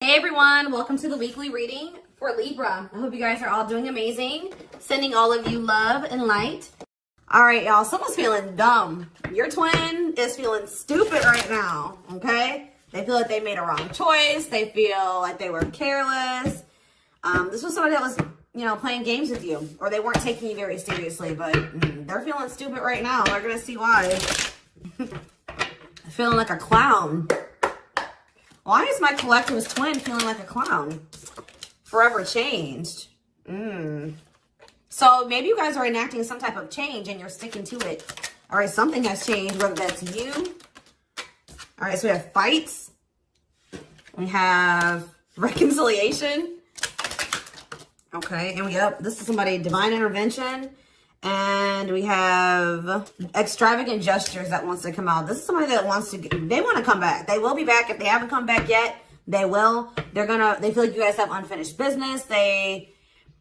Hey everyone, welcome to the weekly reading for Libra. I hope you guys are all doing amazing. Sending all of you love and light. All right, y'all, someone's feeling dumb. Your twin is feeling stupid right now, okay? They feel like they made a wrong choice. They feel like they were careless. This was somebody that was, playing games with you, or they weren't taking you very seriously, but they're feeling stupid right now. We're going to see why. Feeling like a clown. Why is my collective's twin feeling like a clown? Forever changed. So maybe you guys are enacting some type of change and you're sticking to it. All right, something has changed, whether that's you. All right, so we have fights. We have reconciliation. Okay, and this is somebody, divine intervention. And we have extravagant gestures that wants to come out. This is somebody that they want to come back. They will be back. If they haven't come back yet, they will. They feel like you guys have unfinished business. They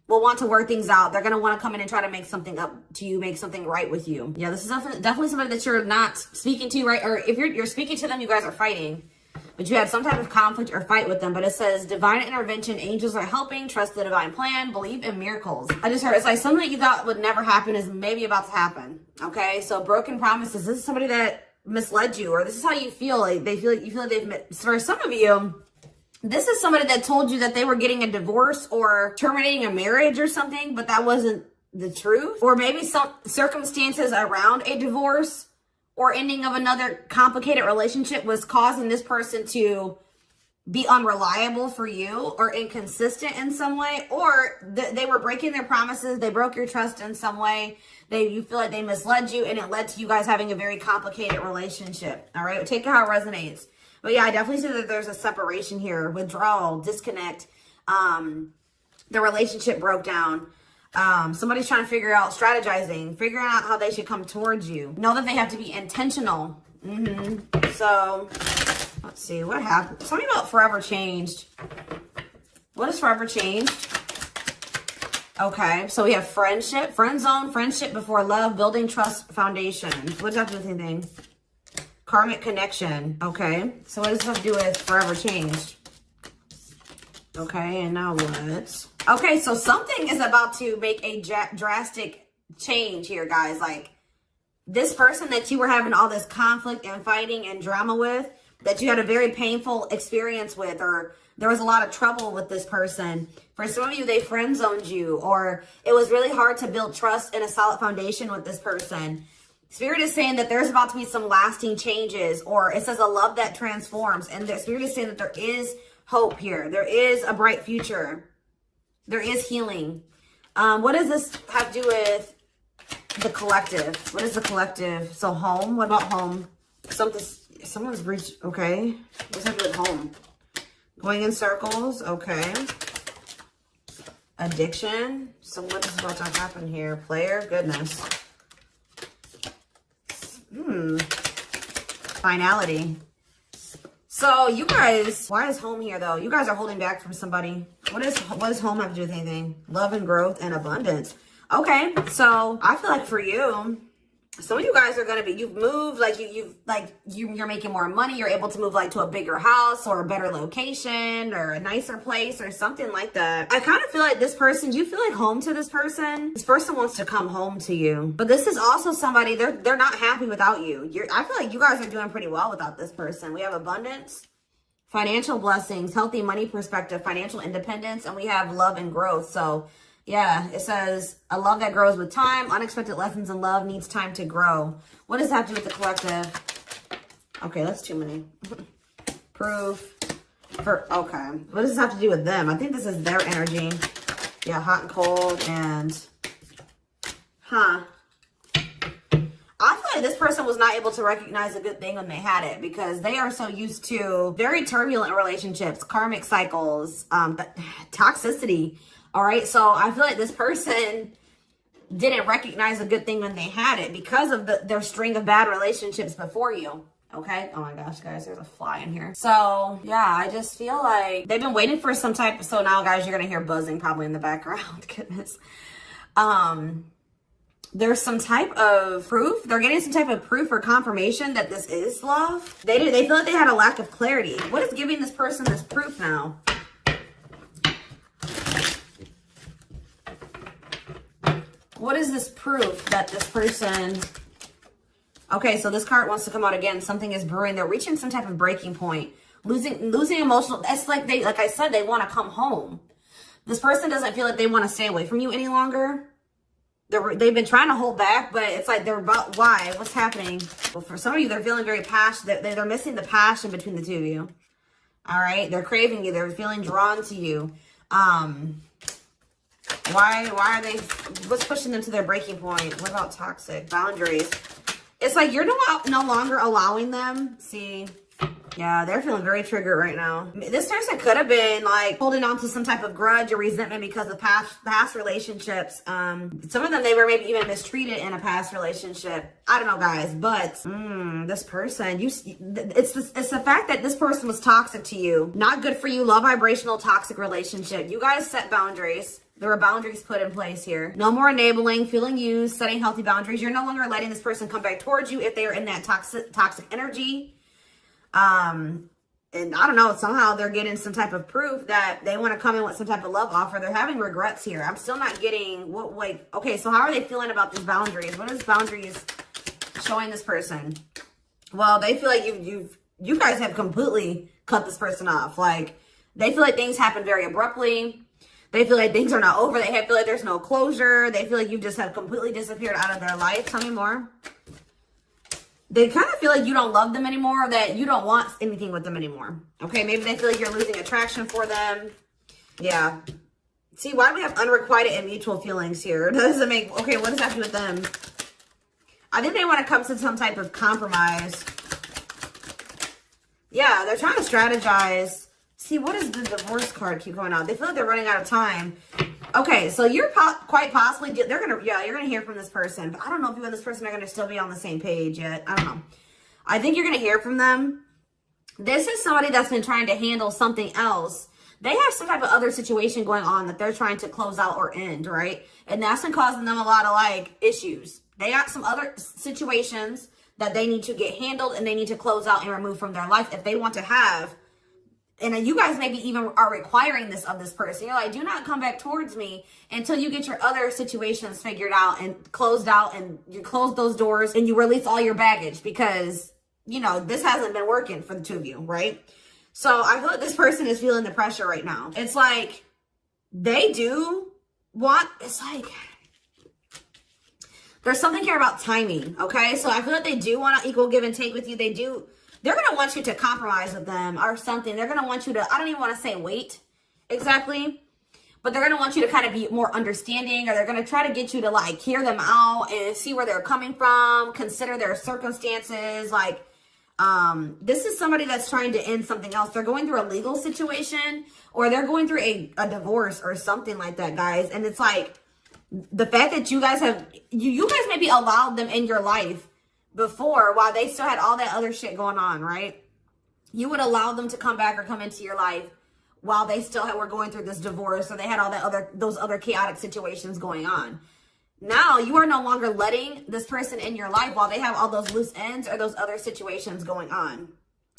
will want to work things out. They're going to want to come in and try to make something up to you, make something right with you. Yeah, this is definitely somebody that you're not speaking to, right? Or if you're speaking to them, you guys are fighting. But you had some type of conflict or fight with them. But it says divine intervention, angels are helping, trust the divine plan, believe in miracles. I just heard it's like something that you thought would never happen is maybe about to happen. Okay, so broken promises. This is somebody that misled you, or this is how you feel. Like you feel like they've. For some of you, this is somebody that told you that they were getting a divorce or terminating a marriage or something, but that wasn't the truth. Or maybe some circumstances around a divorce or ending of another complicated relationship was causing this person to be unreliable for you or inconsistent in some way, or they were breaking their promises. They broke your trust in some way. You feel like they misled you, and it led to you guys having a very complicated relationship. All right, take it how it resonates. But yeah, I definitely see that there's a separation here, withdrawal, disconnect. The relationship broke down. Somebody's trying to strategizing, figuring out how they should come towards you. Know that they have to be intentional. So, let's see, what happened? Tell me about forever changed. What is forever changed? Okay, so we have friendship, friend zone, friendship before love, building trust foundation. What does that have to do with anything? Karmic connection. Okay, so what does this have to do with forever changed? Okay, and now what? Okay, so something is about to make a drastic change here, guys. Like, this person that you were having all this conflict and fighting and drama with, that you had a very painful experience with, or there was a lot of trouble with this person. For some of you, they friend zoned you, or it was really hard to build trust and a solid foundation with this person. Spirit is saying that there's about to be some lasting changes, or it says a love that transforms. And the Spirit is saying that there is hope here. There is a bright future. There is healing. What does this have to do with the collective? What is the collective? So home, what about home? Someone's reached, okay. What's that do with home? Going in circles, okay. Addiction. So what is about to happen here? Player, goodness. Finality. So you guys, why is home here though? You guys are holding back from somebody. What does home have to do with anything? Love and growth and abundance. Okay, so I feel like for you, some of you guys are gonna be, you've moved, like you're making more money. You're able to move like to a bigger house or a better location or a nicer place or something like that. I kind of feel like this person, do you feel like home to this person? This person wants to come home to you, but this is also somebody, they're not happy without you. I feel like you guys are doing pretty well without this person. We have abundance, financial blessings, healthy money perspective, financial independence, and we have love and growth. So yeah, it says a love that grows with time. Unexpected lessons in love needs time to grow. What does that have to do with the collective? Okay, that's too many. Proof. Okay. What does this have to do with them? I think this is their energy. Yeah, hot and cold and... I feel like this person was not able to recognize a good thing when they had it, because they are so used to very turbulent relationships, karmic cycles, toxicity. All right, so I feel like this person didn't recognize a good thing when they had it because of their string of bad relationships before you. Okay. Oh my gosh, guys, there's a fly in here. So yeah, I just feel like they've been waiting for some type. So now, guys, you're gonna hear buzzing probably in the background. Goodness. there's some type of proof. They're getting some type of proof or confirmation that this is love. They feel like they had a lack of clarity. What is giving this person this proof now? What is this proof that this person... Okay, so this card wants to come out again. Something is brewing. They're reaching some type of breaking point. Losing emotional... That's like like I said, they want to come home. This person doesn't feel like they want to stay away from you any longer. They've been trying to hold back, but it's like they're about... Why? What's happening? Well, for some of you, they're feeling very passionate. They're missing the passion between the two of you. All right? They're craving you. They're feeling drawn to you. Why are they... What's pushing them to their breaking point? What about toxic? Boundaries. It's like you're no longer allowing them. See... Yeah, they're feeling very triggered right now. This person could have been like holding on to some type of grudge or resentment because of past relationships. Some of them, they were maybe even mistreated in a past relationship. I don't know, guys, but this person, it's the fact that this person was toxic to you. Not good for you. Low vibrational toxic relationship. You guys set boundaries. There were boundaries put in place here. No more enabling, feeling used, setting healthy boundaries. You're no longer letting this person come back towards you if they are in that toxic energy. And I don't know, somehow they're getting some type of proof that they want to come in with some type of love offer. They're having regrets here. I'm still not getting what, like, okay, so how are they feeling about these boundaries? What is boundaries showing this person? Well, they feel like you guys have completely cut this person off. Like, they feel like things happen very abruptly. They feel like things are not over. They feel like there's no closure. They feel like you just have completely disappeared out of their life. Tell me more. They kind of feel like you don't love them anymore, or that you don't want anything with them anymore. Okay, maybe they feel like you're losing attraction for them. Yeah. See, why do we have unrequited and mutual feelings here? Doesn't make... Okay, what does that do with them? I think they want to come to some type of compromise. Yeah, they're trying to strategize. See, what does the divorce card keep going on? They feel like they're running out of time. Okay, so you're quite possibly, you're gonna hear from this person, but I don't know if you and this person are gonna still be on the same page yet. I don't know. I think you're gonna hear from them. This is somebody that's been trying to handle something else. They have some type of other situation going on that they're trying to close out or end, right? And that's been causing them a lot of like issues. They got some other situations that they need to get handled and they need to close out and remove from their life if they want to have. And you guys maybe even are requiring this of this person. You're like, do not come back towards me until you get your other situations figured out and closed out, and you close those doors and you release all your baggage, because, you know, this hasn't been working for the two of you, right? So I feel like this person is feeling the pressure right now. It's like they do want, it's like, there's something here about timing, okay? So I feel like they do want to equal give and take with you. They're going to want you to compromise with them or something. They're going to want you to, I don't even want to say wait exactly, but they're going to want you to kind of be more understanding, or they're going to try to get you to like hear them out and see where they're coming from, consider their circumstances. Like, this is somebody that's trying to end something else. They're going through a legal situation, or they're going through a divorce or something like that, guys. And it's like the fact that you guys have, you guys maybe allowed them in your life before, while they still had all that other shit going on, right? You would allow them to come back or come into your life while they still were going through this divorce, or they had all that those other chaotic situations going on. Now you are no longer letting this person in your life while they have all those loose ends or those other situations going on.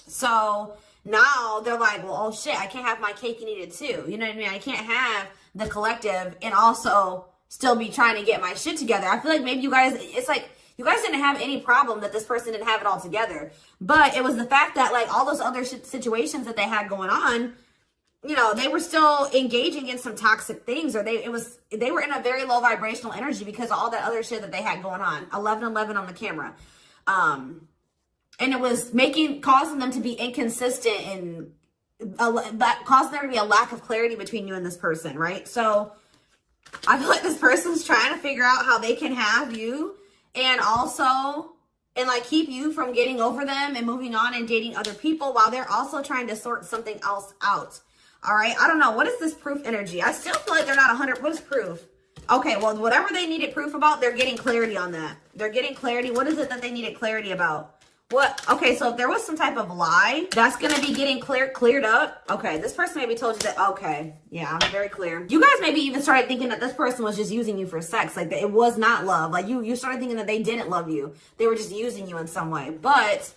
So now they're like, well, oh shit, I can't have my cake and eat it too. You know what I mean? I can't have the collective and also still be trying to get my shit together. I feel like maybe you guys, it's like, you guys didn't have any problem that this person didn't have it all together. But it was the fact that like all those other situations that they had going on, you know, they were still engaging in some toxic things, or they were in a very low vibrational energy because of all that other shit that they had going on. 1111 on the camera. And it was causing them to be inconsistent and causing there to be a lack of clarity between you and this person, right? So I feel like this person's trying to figure out how they can have you and also, and like keep you from getting over them and moving on and dating other people, while they're also trying to sort something else out. All right. I don't know. What is this proof energy? I still feel like they're not 100. What is proof? Okay. Well, whatever they needed proof about, they're getting clarity on that. They're getting clarity. What is it that they needed clarity about? What? Okay, so if there was some type of lie, that's going to be getting cleared up. Okay, this person maybe told you that. Okay, yeah, I'm very clear. You guys maybe even started thinking that this person was just using you for sex. Like, it was not love. Like, you started thinking that they didn't love you. They were just using you in some way. But,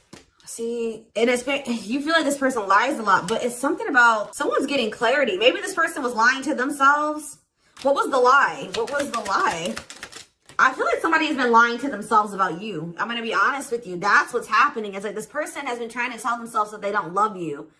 see, you feel like this person lies a lot, but it's something about someone's getting clarity. Maybe this person was lying to themselves. What was the lie? What was the lie? I feel like somebody has been lying to themselves about you. I'm going to be honest with you. That's what's happening. It's like this person has been trying to tell themselves that they don't love you.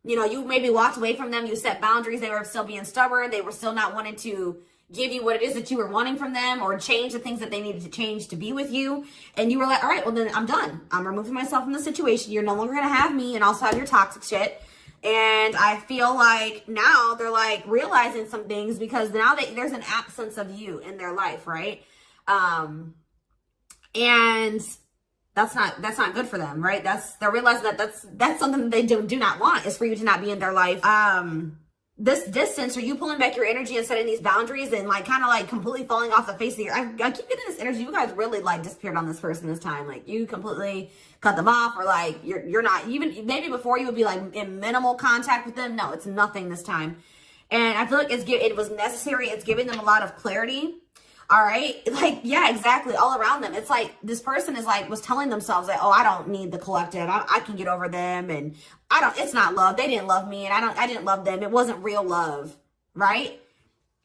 You know, you maybe walked away from them. You set boundaries. They were still being stubborn. They were still not wanting to give you what it is that you were wanting from them or change the things that they needed to change to be with you. And you were like, all right, well, then I'm done. I'm removing myself from the situation. You're no longer going to have me and also have your toxic shit. And I feel like now they're like realizing some things because now there's an absence of you in their life, right? And that's not good for them, right? They're realizing that that's something that they do not want, is for you to not be in their life. This distance, or you pulling back your energy and setting these boundaries and like kind of like completely falling off the face of the earth. I keep getting this energy. You guys really like disappeared on this person this time. Like you completely cut them off, or like you're not even, maybe before you would be like in minimal contact with them. No, it's nothing this time. And I feel like it was necessary. It's giving them a lot of clarity. All right. Like, yeah, exactly. All around them. It's like this person was telling themselves that, oh, I don't need the collective. I can get over them. And it's not love. They didn't love me. And I didn't love them. It wasn't real love. Right.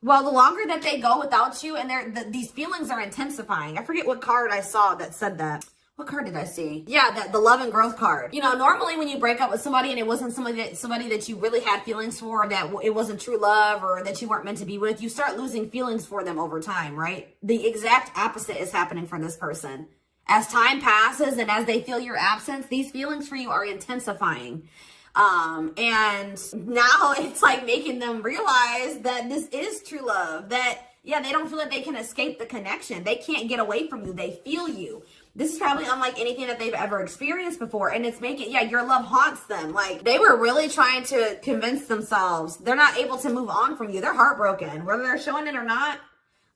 Well, the longer that they go without you and these feelings are intensifying. I forget what card I saw that said that. What card did I see? Yeah, the love and growth card. You know, normally when you break up with somebody and it wasn't somebody that you really had feelings for, that it wasn't true love or that you weren't meant to be with, you start losing feelings for them over time, right? The exact opposite is happening for this person. As time passes and as they feel your absence, these feelings for you are intensifying. And now it's like making them realize that this is true love, that, yeah, they don't feel like they can escape the connection. They can't get away from you. They feel you. This is probably unlike anything that they've ever experienced before. And it's making, yeah, your love haunts them. Like they were really trying to convince themselves they're not able to move on from you. They're heartbroken, whether they're showing it or not.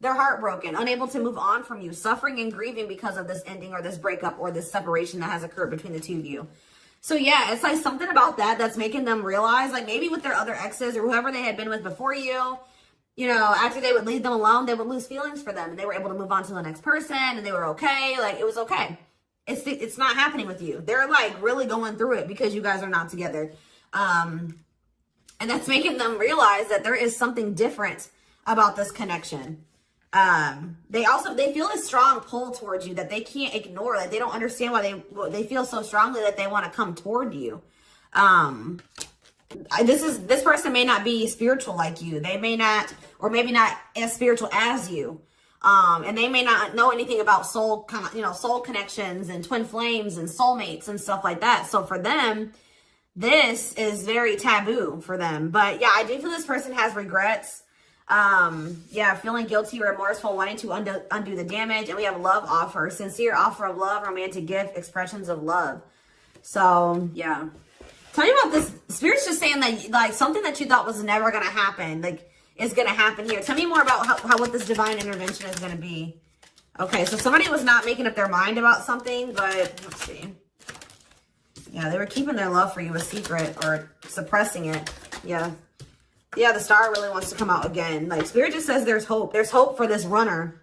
They're heartbroken, unable to move on from you, suffering and grieving because of this ending or this breakup or this separation that has occurred between the two of you. So yeah, it's like something about that's making them realize, like maybe with their other exes or whoever they had been with before you know, after they would leave them alone, they would lose feelings for them and they were able to move on to the next person and they were okay. Like it was okay. It's not happening with you. They're like really going through it because you guys are not together. And that's making them realize that there is something different about this connection. They feel a strong pull towards you that they can't ignore. Like they don't understand why they feel so strongly that they want to come toward you. This person may not be spiritual like you. They may not, or maybe not as spiritual as you. And they may not know anything about soul connections and twin flames and soulmates and stuff like that. So for them, this is very taboo for them. But yeah, I do feel this person has regrets. Yeah, feeling guilty or remorseful, wanting to undo the damage. And we have love offer, sincere offer of love, romantic gift, expressions of love. So yeah. Tell me about this. Spirit's just saying that like something that you thought was never going to happen, like is going to happen here. Tell me more about how what this divine intervention is going to be. Okay, so somebody was not making up their mind about something, but let's see. Yeah, they were keeping their love for you a secret or suppressing it. Yeah. Yeah, the star really wants to come out again. Like Spirit just says there's hope. There's hope for this runner.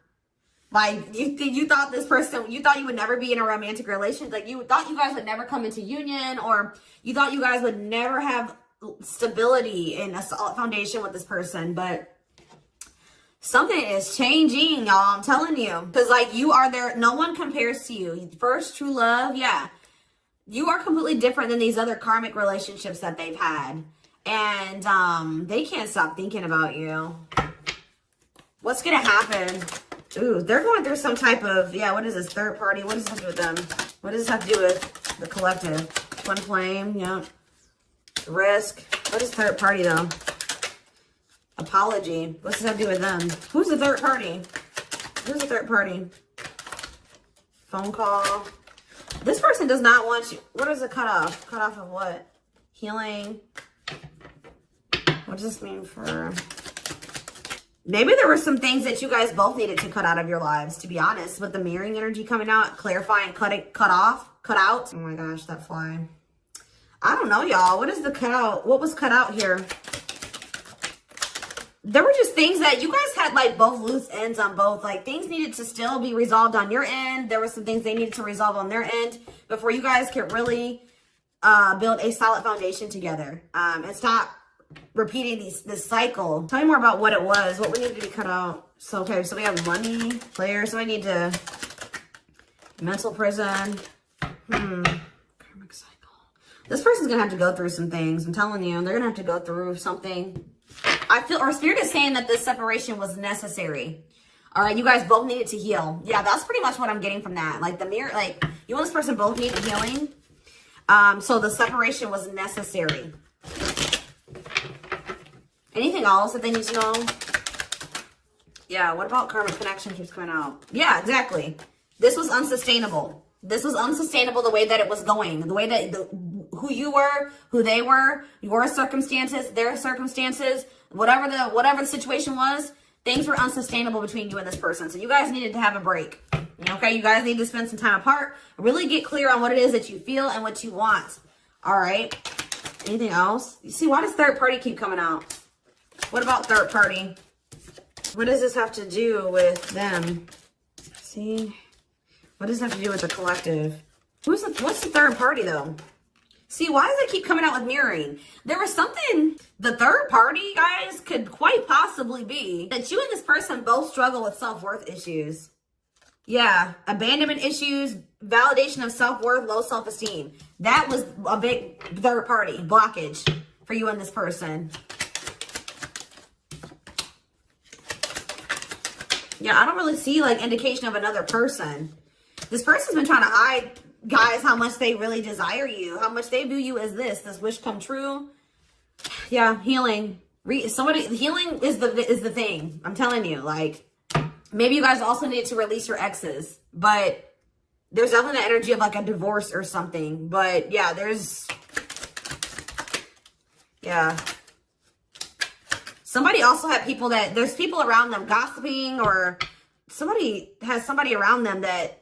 Like you thought this person, you thought you would never be in a romantic relationship. Like you thought you guys would never come into union, or you thought you guys would never have stability and a solid foundation with this person. But something is changing, y'all. I'm telling you. Because like you are there. No one compares to you. First true love. Yeah. You are completely different than these other karmic relationships that they've had. And they can't stop thinking about you. What's going to happen? Ooh, they're going through some type of, yeah, what is this? Third party? What does this have to do with them? What does this have to do with the collective? Twin flame, yeah. Risk. What is third party, though? Apology. What's this have to do with them? Who's the third party? Who's the third party? Phone call. This person does not want you. What is a cutoff? Cutoff of what? Healing. What does this mean for... Maybe there were some things that you guys both needed to cut out of your lives, to be honest, with the mirroring energy coming out, clarifying, cut cut out. Oh my gosh, that fly. I don't know, y'all. What is the cut out? What was cut out here? There were just things that you guys had, like, both loose ends on both. Like, things needed to still be resolved on your end. There were some things they needed to resolve on their end before you guys could really build a solid foundation together. And stop repeating this cycle. Tell me more about what it was. What we needed to be cut out. So, okay, so we have money, players. So I need to... mental prison. Karmic cycle. This person's going to have to go through some things. I'm telling you. They're going to have to go through something. I feel, or Spirit is saying that this separation was necessary. All right, you guys both needed to heal. Yeah, that's pretty much what I'm getting from that. Like, the mirror, like, you and this person both needed healing. So the separation was necessary. Anything else that they need to know? Yeah, what about karmic connection keeps coming out? Yeah, exactly. This was unsustainable. This was unsustainable the way that it was going. The way that, who you were, who they were, your circumstances, their circumstances, whatever the situation was, things were unsustainable between you and this person. So you guys needed to have a break. Okay, you guys need to spend some time apart. Really get clear on what it is that you feel and what you want. All right. Anything else? You see, why does third party keep coming out? What about third party? What does this have to do with them? See? What does it have to do with the collective? What's the third party, though? See, why does it keep coming out with mirroring? There was something, the third party, guys, could quite possibly be that you and this person both struggle with self-worth issues. Yeah, abandonment issues, validation of self-worth, low self-esteem. That was a big third party blockage for you and this person. Yeah, I don't really see, like, indication of another person. This person's been trying to hide, guys, how much they really desire you, how much they view you as this wish come true. Yeah, healing. Healing is the thing. I'm telling you, like, maybe you guys also need to release your exes, but there's definitely the energy of like a divorce or something. But yeah, somebody also had people that, there's people around them gossiping, or somebody has somebody around them that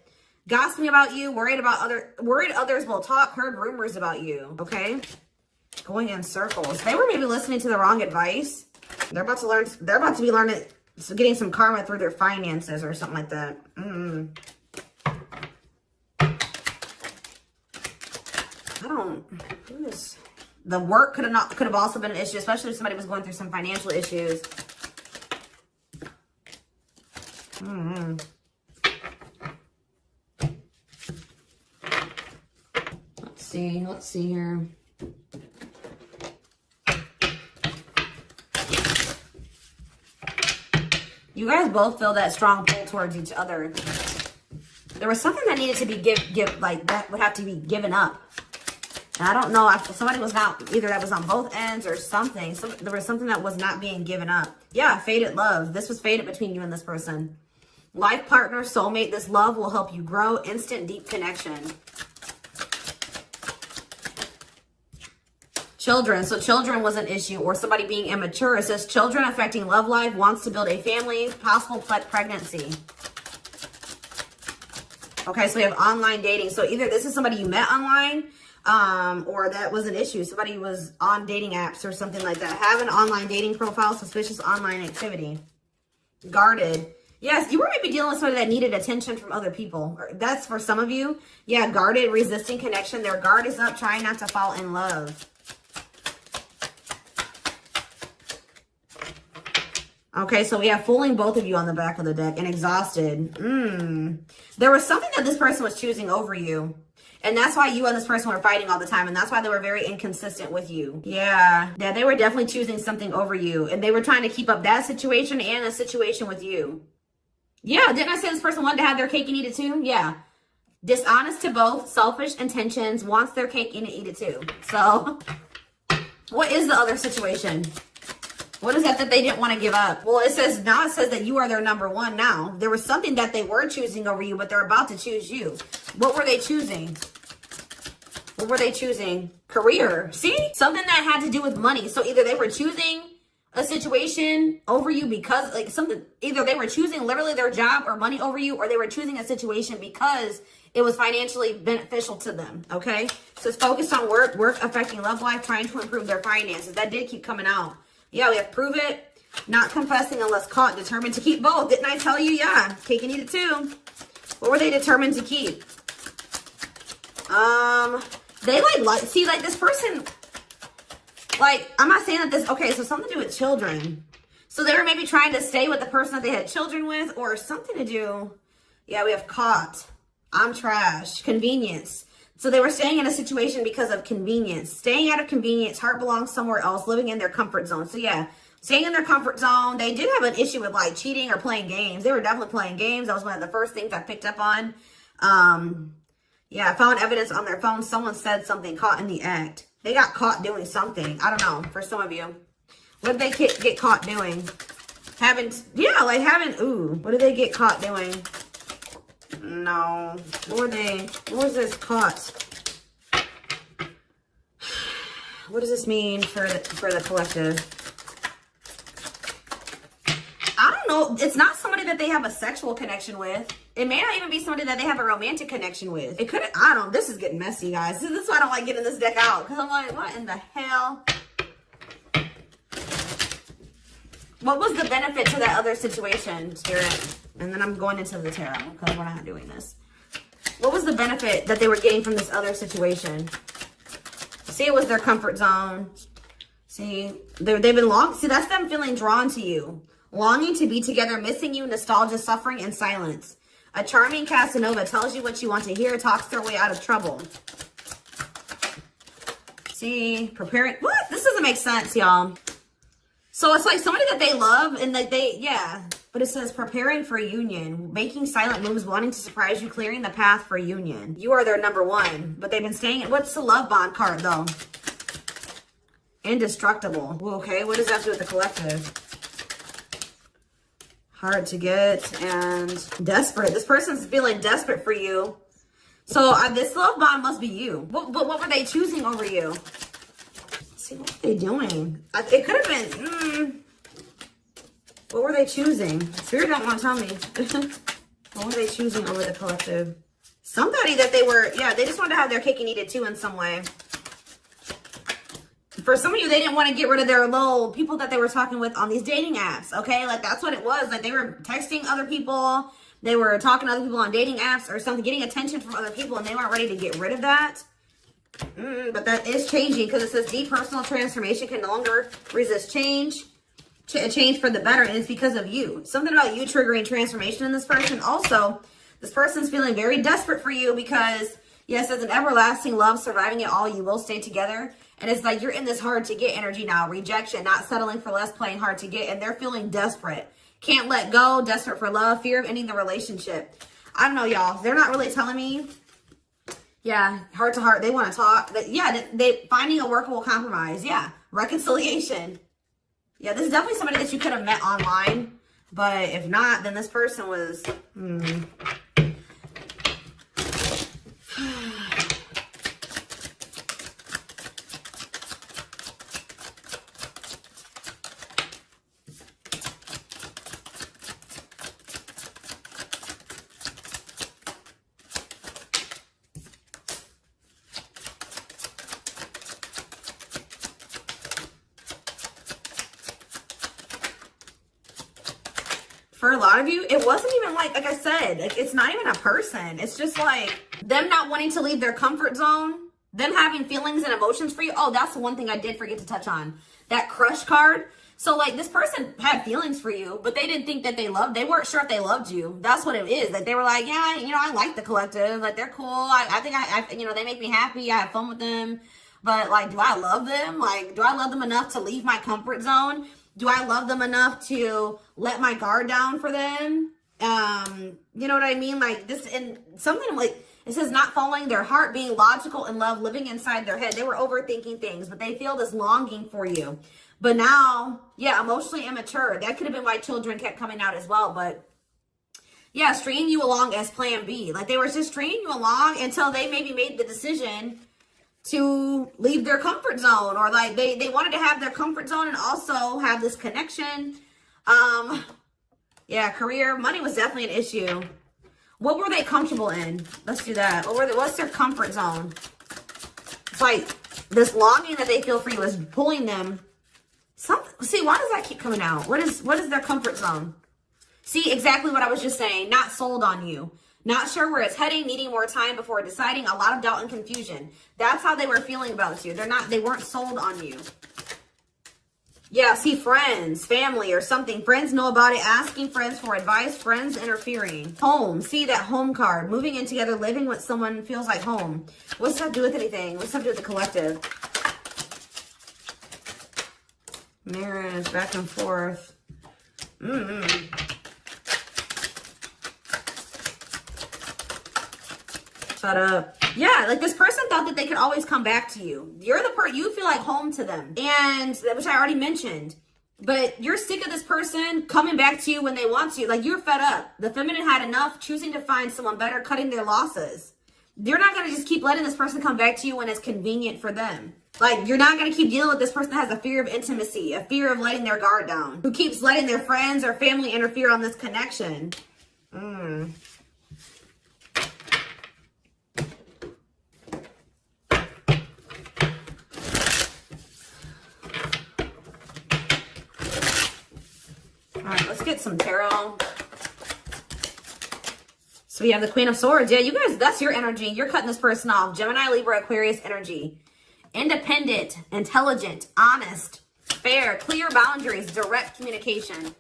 gossiping about you, worried others will talk, heard rumors about you, okay? Going in circles. They were maybe listening to the wrong advice. They're about to be learning, getting some karma through their finances or something like that. The work could have also been an issue, especially if somebody was going through some financial issues. Let's see here. You guys both feel that strong pull towards each other. There was something that needed to be that would have to be given up. And I don't know if somebody was not, either that was on both ends or something. There was something that was not being given up. Yeah, fated love. This was fated between you and this person. Life partner, soulmate, this love will help you grow. Instant deep connection. Children. So children was an issue, or somebody being immature. It says children affecting love life, wants to build a family, possible pregnancy. Okay, so we have online dating. So either this is somebody you met online, or that was an issue. Somebody was on dating apps or something like that. Have an online dating profile, suspicious online activity. Guarded. Yes, you were maybe dealing with somebody that needed attention from other people. That's for some of you. Yeah, guarded, resisting connection. Their guard is up, trying not to fall in love. Okay, so we have fooling both of you on the back of the deck and exhausted. There was something that this person was choosing over you. And that's why you and this person were fighting all the time. And that's why they were very inconsistent with you. Yeah, they were definitely choosing something over you. And they were trying to keep up that situation and a situation with you. Yeah, didn't I say this person wanted to have their cake and eat it too? Yeah. Dishonest to both, selfish intentions, wants their cake and eat it too. So, what is the other situation? What is that they didn't want to give up? Well, it says that you are their number one now. There was something that they were choosing over you, but they're about to choose you. What were they choosing? What were they choosing? Career. See? Something that had to do with money. So either they were choosing a situation over you because like something, either they were choosing literally their job or money over you, or they were choosing a situation because it was financially beneficial to them. Okay. So it's focused on work affecting love life, trying to improve their finances. That did keep coming out. Yeah, we have prove it, not confessing unless caught, determined to keep both. Didn't I tell you? Yeah, cake and eat it too. What were they determined to keep? They like see, like this person, like, I'm not saying that this, okay, so something to do with children. So they were maybe trying to stay with the person that they had children with, or something to do, yeah, we have caught, I'm trash, convenience. So they were staying in a situation because of convenience. Staying out of convenience, heart belongs somewhere else, living in their comfort zone. So yeah, staying in their comfort zone. They did have an issue with like cheating or playing games. They were definitely playing games. That was one of the first things I picked up on. Yeah, I found evidence on their phone. Someone said something, caught in the act. They got caught doing something. I don't know, for some of you. What did they get caught doing? Ooh, what did they get caught doing? No. What was this caught? What does this mean for the collective? I don't know. It's not somebody that they have a sexual connection with. It may not even be somebody that they have a romantic connection with. It could, I don't know. This is getting messy, guys. This is why I don't like getting this deck out. Because I'm like, what in the hell? What was the benefit to that other situation, Spirit? And then I'm going into the tarot because we're not doing this. What was the benefit that they were getting from this other situation? See, it was their comfort zone. See, they've been see, that's them feeling drawn to you. Longing to be together, missing you, nostalgia, suffering, and silence. A charming Casanova tells you what you want to hear, talks their way out of trouble. See, preparing. What? This doesn't make sense, y'all. So it's like somebody that they love and that yeah. But it says preparing for union, making silent moves, wanting to surprise you, clearing the path for union. You are their number one, but they've been staying. What's the love bond card though? Indestructible. Well, okay, what does that have to do with the collective? Hard to get and desperate. This person's feeling desperate for you. So this love bond must be you. But what were they choosing over you? Let's see, what were they doing? It could have been, what were they choosing? Spirit don't want to tell me. What were they choosing over the collective? Somebody that they were, yeah, they just wanted to have their cake and eat it too in some way. For some of you, they didn't want to get rid of their little people that they were talking with on these dating apps, okay? Like, that's what it was. Like, they were texting other people. They were talking to other people on dating apps or something, getting attention from other people, and they weren't ready to get rid of that. But that is changing because it says deep personal transformation can no longer resist change. Change for the better, and it's because of you. Something about you triggering transformation in this person. Also, this person's feeling very desperate for you because, yes, as an everlasting love, surviving it all, you will stay together. And it's like you're in this hard to get energy now. Rejection, not settling for less, playing hard to get. And they're feeling desperate. Can't let go, desperate for love, fear of ending the relationship. I don't know, y'all. They're not really telling me. Yeah, heart to heart. They want to talk. Yeah, they finding a workable compromise. Yeah, reconciliation. Yeah, this is definitely somebody that you could have met online. But if not, then this person was... For a lot of you, it wasn't even like I said, like it's not even a person. It's just like them not wanting to leave their comfort zone, them having feelings and emotions for you. Oh, that's the one thing I did forget to touch on. That crush card. So like this person had feelings for you, but they didn't think that they weren't sure if they loved you. That's what it is. Like they were like, yeah, I like the collective. Like they're cool. I think they make me happy. I have fun with them. But like, do I love them? Like, do I love them enough to leave my comfort zone? Do I love them enough to let my guard down for them? You know what I mean? Like this, and something like it says not following their heart, being logical in love, living inside their head. They were overthinking things, but they feel this longing for you. But now, yeah, emotionally immature. That could have been why children kept coming out as well. But yeah, stringing you along as plan B. Like they were just stringing you along until they maybe made the decision to leave their comfort zone, or like they wanted to have their comfort zone and also have this connection. Yeah, career, money was definitely an issue. What were they comfortable in? Let's do that. What's their comfort zone? It's like this longing that they feel for you is pulling them. See, why does that keep coming out? What is their comfort zone? See, exactly what I was just saying. Not sold on you. Not sure where it's heading, needing more time before deciding, a lot of doubt and confusion. That's how they were feeling about you. They weren't sold on you. Yeah, see, friends, family or something. Friends know about it, asking friends for advice, friends interfering. Home, see that home card. Moving in together, living with someone feels like home. What's that have to do with anything? What's that have to do with the collective? Marriage, back and forth. Shut up. Yeah, like this person thought that they could always come back to you. You're the person, you feel like home to them. And, which I already mentioned. But you're sick of this person coming back to you when they want to. Like, you're fed up. The feminine had enough, choosing to find someone better, cutting their losses. You're not going to just keep letting this person come back to you when it's convenient for them. Like, you're not going to keep dealing with this person that has a fear of intimacy, a fear of letting their guard down, who keeps letting their friends or family interfere on this connection. All right, let's get some tarot. So we have the Queen of Swords. Yeah, you guys, that's your energy. You're cutting this person off. Gemini, Libra, Aquarius energy. Independent, intelligent, honest, fair, clear boundaries, direct communication,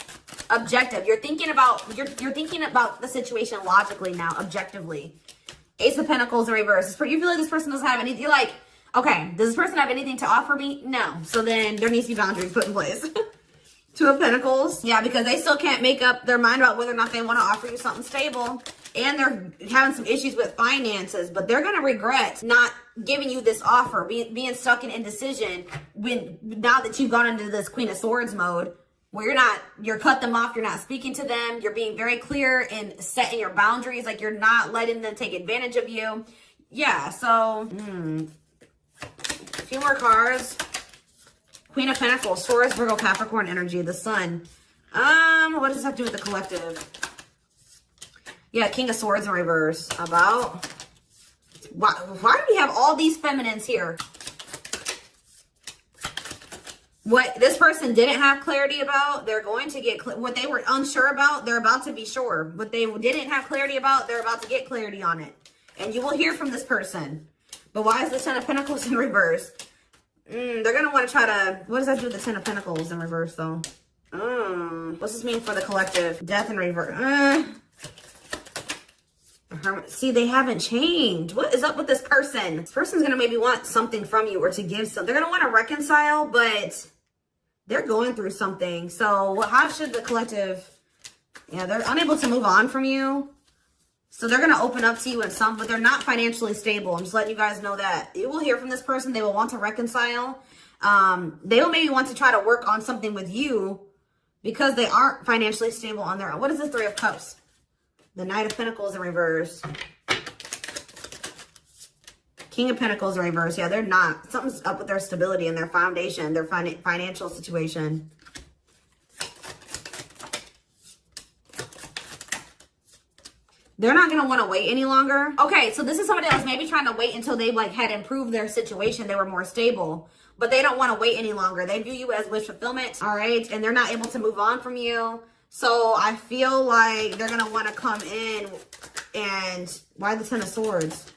objective. You're thinking about the situation logically now, objectively. Ace of Pentacles in reverse. You feel like this person doesn't have anything. You're like, okay, does this person have anything to offer me? No. So then there needs to be boundaries put in place. Two of Pentacles. Yeah, because they still can't make up their mind about whether or not they want to offer you something stable. And they're having some issues with finances, but they're going to regret not giving you this offer, being stuck in indecision now that you've gone into this Queen of Swords mode, where you're cut them off, you're not speaking to them, you're being very clear in setting your boundaries, like you're not letting them take advantage of you. Yeah, so, a few more cards. Queen of Pentacles, Taurus, Virgo, Capricorn energy, the Sun. What does this have to do with the collective? Yeah, King of Swords in reverse. About why do we have all these feminines here? What this person didn't have clarity about, they're going to get what they were unsure about, they're about to be sure. What they didn't have clarity about, they're about to get clarity on it. And you will hear from this person. But why is the Ten of Pentacles in reverse? They're going to want to try to... What does that do with the Ten of Pentacles in reverse, though? What's this mean for the collective? Death in reverse. See, they haven't changed. What is up with this person? This person's going to maybe want something from you or to give something. They're going to want to reconcile, but they're going through something. So how should the collective... Yeah, they're unable to move on from you. So they're going to open up to you in some, but they're not financially stable. I'm just letting you guys know that. You will hear from this person. They will want to reconcile. They will maybe want to try to work on something with you because they aren't financially stable on their own. What is the Three of Cups? The Knight of Pentacles in reverse. King of Pentacles in reverse. Yeah, they're not. Something's up with their stability and their foundation, their financial situation. They're not going to want to wait any longer. Okay, so this is somebody else maybe trying to wait until they had improved their situation. They were more stable. But they don't want to wait any longer. They view you as wish fulfillment. All right, and they're not able to move on from you. So I feel like they're going to want to come in and... Why the Ten of Swords?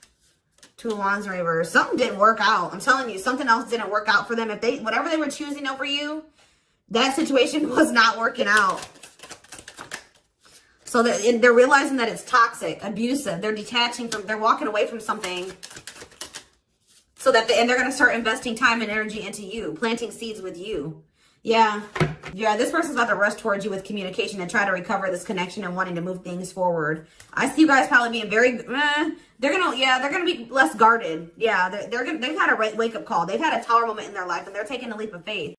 Two of Wands in reverse. Something didn't work out. I'm telling you, something else didn't work out for them. Whatever they were choosing over you, that situation was not working out. So they're realizing that it's toxic, abusive. They're detaching from... They're walking away from something. So that... And they're going to start investing time and energy into you. Planting seeds with you. Yeah. Yeah, this person's about to rush towards you with communication and try to recover this connection and wanting to move things forward. I see you guys probably being very, they're gonna be less guarded. Yeah, they've had a wake-up call. They've had a tower moment in their life and they're taking a leap of faith.